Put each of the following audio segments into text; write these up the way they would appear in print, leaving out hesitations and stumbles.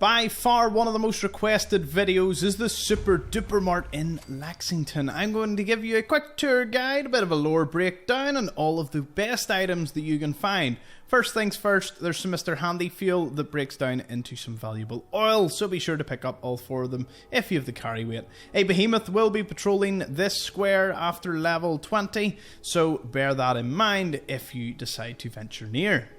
By far one of the most requested videos is the Super Duper Mart in Lexington. I'm going to give you a quick tour guide, a bit of a lore breakdown, and all of the best items that you can find. First things first, there's some Mr. Handy fuel that breaks down into some valuable oil, so be sure to pick up all 4 of them if you have the carry weight. A behemoth will be patrolling this square after level 20, so bear that in mind if you decide to venture near.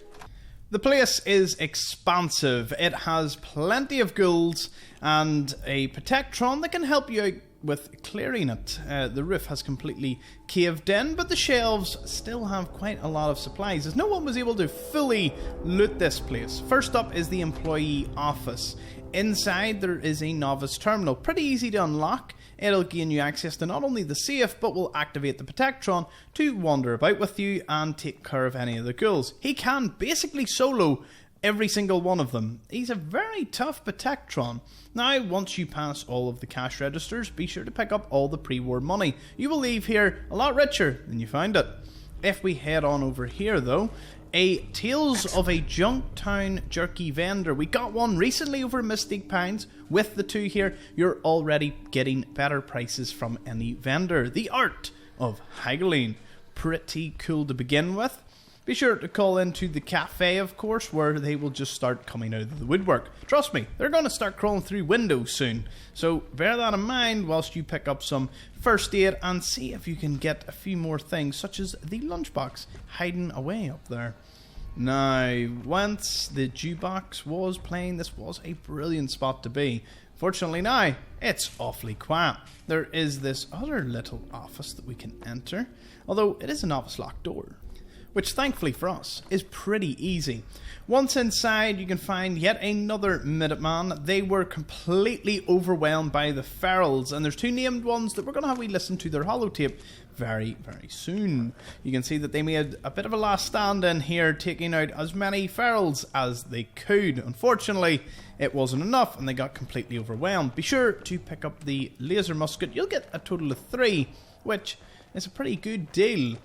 The place is expansive. It has plenty of ghouls and a protectron that can help you out with clearing it. The roof has completely caved in, but the shelves still have quite a lot of supplies, as no one was able to fully loot this place. First up is the employee office. Inside there is a novice terminal, pretty easy to unlock. It'll gain you access to not only the safe, but will activate the protectron to wander about with you and take care of any of the ghouls. He can basically solo every single one of them. He's a very tough protectron. Now, once you pass all of the cash registers, be sure to pick up all the pre-war money. You will leave here a lot richer than you found it. If we head on over here though, a Tales of a Junktown jerky vendor. We got one recently over Mystic Pines. With the 2 here, you're already getting better prices from any vendor. The art of haggling. Pretty cool to begin with. Be sure to call into the cafe, of course, where they will just start coming out of the woodwork. Trust me, they're going to start crawling through windows soon. So bear that in mind whilst you pick up some first aid and see if you can get a few more things, such as the lunchbox hiding away up there. Now, once the jukebox was playing, this was a brilliant spot to be. Fortunately now, it's awfully quiet. There is this other little office that we can enter, although it is an office locked door, which thankfully for us is pretty easy. Once inside, you can find yet another Minuteman. They were completely overwhelmed by the ferals, and there's 2 named ones that we're going to have a listen to their holotape very, very soon. You can see that they made a bit of a last stand in here, taking out as many ferals as they could. Unfortunately, it wasn't enough, and they got completely overwhelmed. Be sure to pick up the laser musket. You'll get a total of 3, which is a pretty good deal.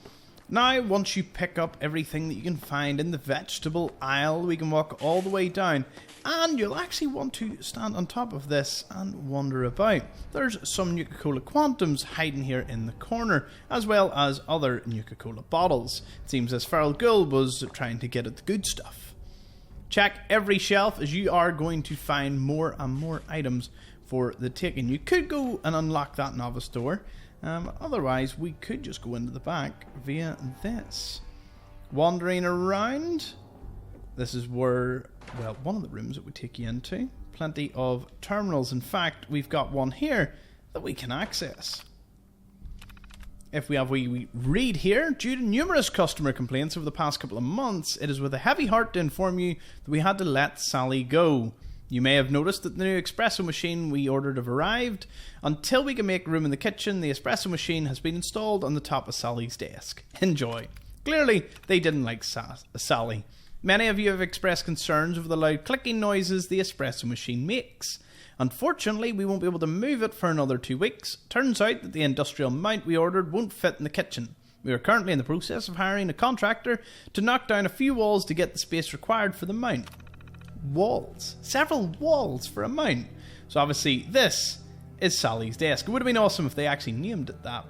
Now, once you pick up everything that you can find in the vegetable aisle, we can walk all the way down, and you'll actually want to stand on top of this and wander about. There's some Nuka-Cola Quantums hiding here in the corner, as well as other Nuka-Cola bottles. It seems this feral ghoul was trying to get at the good stuff. Check every shelf, as you are going to find more and more items for the taking. You could go and unlock that novice door. Otherwise, we could just go into the back via this. Wandering around, this is where, well, one of the rooms that we take you into. Plenty of terminals. In fact, we've got one here that we can access. If we read here, due to numerous customer complaints over the past couple of months, it is with a heavy heart to inform you that we had to let Sally go. You may have noticed that the new espresso machine we ordered have arrived. Until we can make room in the kitchen, the espresso machine has been installed on the top of Sally's desk. Enjoy. Clearly, they didn't like Sally. Many of you have expressed concerns over the loud clicking noises the espresso machine makes. Unfortunately, we won't be able to move it for another 2 weeks. Turns out that the industrial mount we ordered won't fit in the kitchen. We are currently in the process of hiring a contractor to knock down a few walls to get the space required for the mount. Walls. Several walls for a mount. So obviously this is Sally's desk. It would have been awesome if they actually named it that.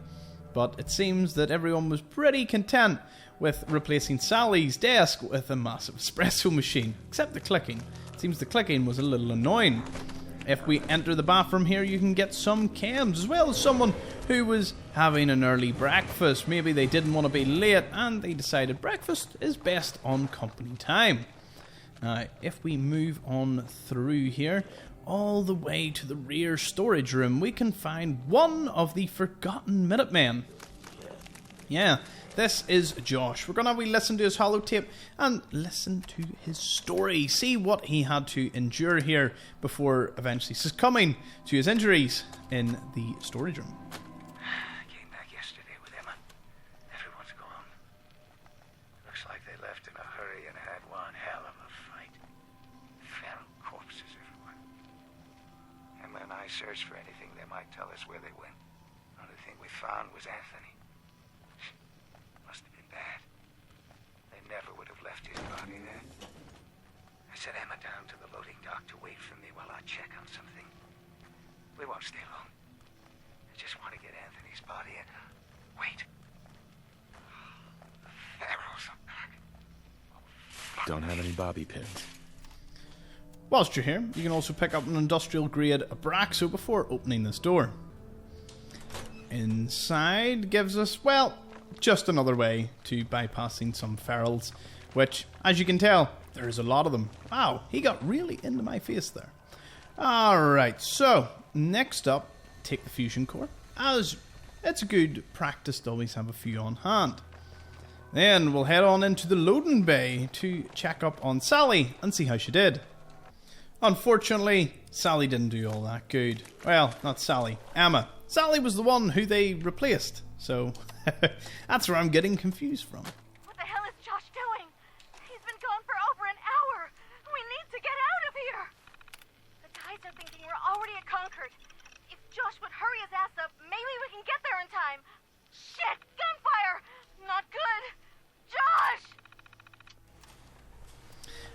But it seems that everyone was pretty content with replacing Sally's desk with a massive espresso machine. Except the clicking. It seems the clicking was a little annoying. If we enter the bathroom here, you can get some chems, as well as someone who was having an early breakfast. Maybe they didn't want to be late and they decided breakfast is best on company time. Now, if we move on through here, all the way to the rear storage room, we can find one of the forgotten Minutemen. Yeah, this is Josh. We're going to have a listen to his holotape and listen to his story. See what he had to endure here before eventually succumbing to his injuries in the storage room. I came back yesterday with Emma. Everyone's gone. Looks like they left in a hurry and had one hell of a fight. Feral corpses everywhere. Emma and I searched for anything that might tell us where they went. The only thing we found was Anthony. Must have been bad. They never would have left his body there. I set Emma down to the loading dock to wait for me while to check on something. We won't stay long. I just want to get Anthony's body and... Wait. The Pharaohs are back. Don't have any bobby pins. Whilst you're here, you can also pick up an industrial grade Abraxo before opening this door. Inside gives us, well, just another way to bypassing some ferals, which, as you can tell, there's a lot of them. Wow, he got really into my face there. Alright, so, next up, take the fusion core, as it's a good practice to always have a few on hand. Then we'll head on into the loading bay to check up on Sally and see how she did. Unfortunately, Sally didn't do all that good. Well, not Sally, Emma. Sally was the one who they replaced, so that's where I'm getting confused from. What the hell is Josh doing? He's been gone for over an hour. We need to get out of here. The guys are thinking we're already at Concord. If Josh would hurry his ass up, maybe we can get there in time. Shit, gunfire! Not good. Josh!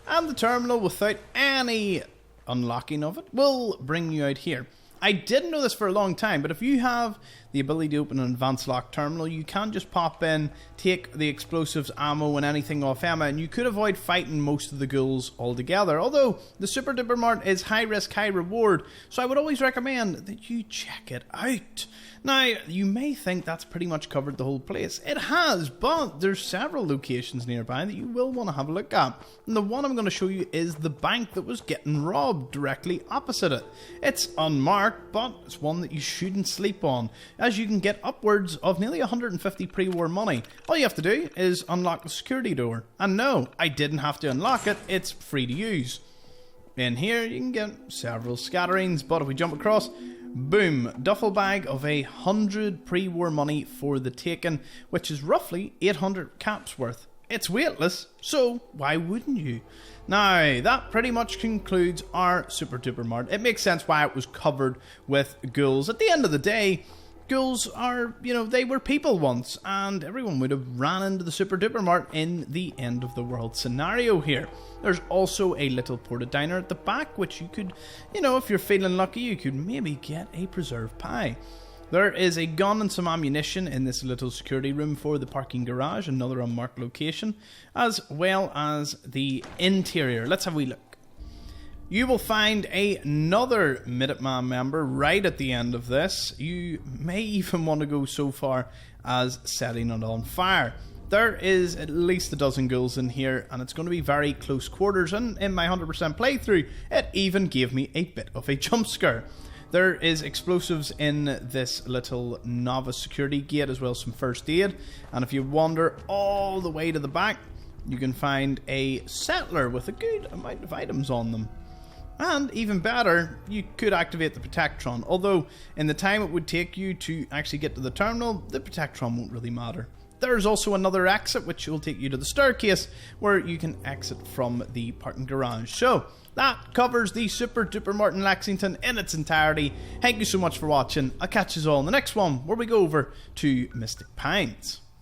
And the terminal, without any unlocking of it, will bring you out here. I didn't know this for a long time, but if you have the ability to open an advanced lock terminal, you can just pop in, take the explosives, ammo, and anything off Emma, and you could avoid fighting most of the ghouls altogether. Although, the Super Duper Mart is high risk, high reward, so I would always recommend that you check it out. Now, you may think that's pretty much covered the whole place. It has, but there's several locations nearby that you will want to have a look at. And the one I'm going to show you is the bank that was getting robbed directly opposite it. It's unmarked, but it's one that you shouldn't sleep on, as you can get upwards of nearly 150 pre-war money. All you have to do is unlock the security door. And no, I didn't have to unlock it, it's free to use. In here you can get several scatterings, but if we jump across, boom, duffel bag of 100 pre-war money for the taking, which is roughly 800 caps worth. It's weightless, so why wouldn't you? Now, that pretty much concludes our Super Duper Mart. It makes sense why it was covered with ghouls. At the end of the day, ghouls are, they were people once, and everyone would have ran into the Super Duper Mart in the end of the world scenario here. There's also a little porta diner at the back, which you could, if you're feeling lucky, you could maybe get a preserved pie. There is a gun and some ammunition in this little security room for the parking garage, another unmarked location, as well as the interior. Let's have a wee look. You will find another Minuteman member right at the end of this. You may even want to go so far as setting it on fire. There is at least a dozen ghouls in here, and it's going to be very close quarters, and in my 100% playthrough, it even gave me a bit of a jump scare. There is explosives in this little novice security gate, as well as some first aid, and if you wander all the way to the back, you can find a settler with a good amount of items on them. And even better, you could activate the Protectron, although in the time it would take you to actually get to the terminal, the Protectron won't really matter. There's also another exit which will take you to the staircase where you can exit from the parking garage. So, that covers the Super Duper Mart in Lexington in its entirety. Thank you so much for watching. I'll catch you all in the next one where we go over to Mystic Pines.